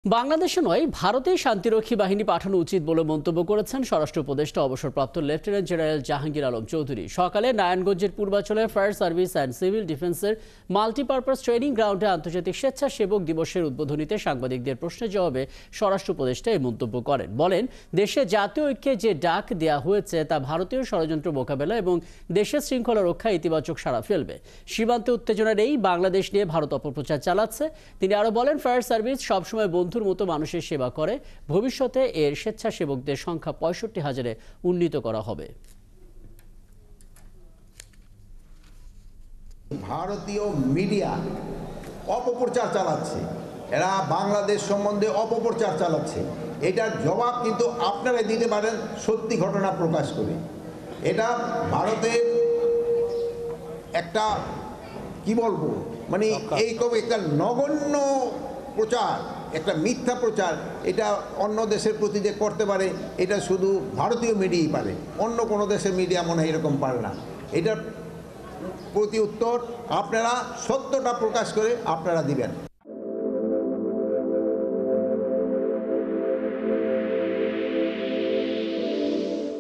বাংলাদেশে নয়, ভারতেই শান্তিরক্ষী বাহিনী পাঠানো উচিত বলে মন্তব্য করেছেন স্বরাষ্ট্র উপদেষ্টা অবসরপ্রাপ্ত লেফটেন্যান্ট জেনারেল জাহাঙ্গীর আলম চৌধুরী। সকালে নারায়ণগঞ্জের পূর্বাঞ্চলের ফায়ার সার্ভিস অ্যান্ড সিভিল ডিফেন্সের মাল্টিপারপাস ট্রেনিং গ্রাউন্ডে আন্তর্জাতিক স্বেচ্ছাসেবক দিবসের উদ্বোধনীতে সাংবাদিকদের প্রশ্নের জবাবে স্বরাষ্ট্র উপদেষ্টা এই মন্তব্য করেন। বলেন, দেশে জাতীয় ঐক্যে যে ডাক দেওয়া হয়েছে তা ভারতীয় ষড়যন্ত্র মোকাবেলা এবং দেশের শৃঙ্খলা রক্ষায় ইতিবাচক সাড়া ফেলবে। সীমান্তে উত্তেজনা নেই, বাংলাদেশ নিয়ে ভারত অপপ্রচার চালাচ্ছে। তিনি আরও বলেন, ফায়ার সার্ভিস সবসময় বন্ধুর মতো মানুষের সেবা করে। ভবিষ্যতে এর স্বেচ্ছাসেবকদের সংখ্যা ৬৫,০০০-এ উন্নীত করা হবে। ভারতীয় মিডিয়া অপপ্রচার চালাচ্ছে, এরা বাংলাদেশ সম্বন্ধে অপপ্রচার চালাচ্ছে। এটার জবাব কিন্তু আপনারা দিতে পারেন সত্যি ঘটনা প্রকাশ করে। এটা ভারতের একটা কি বলবো, মানে এইরকম একটা নগণ্য প্রচার, একটা মিথ্যা প্রচার, এটা অন্য দেশের প্রতি যে করতে পারে এটা শুধু ভারতীয় মিডিয়াই পারে, অন্য কোনো দেশের মিডিয়া মনে হয় এরকম পারে না। এটার প্রতি উত্তর আপনারা সত্যটা প্রকাশ করে আপনারা দিবেন।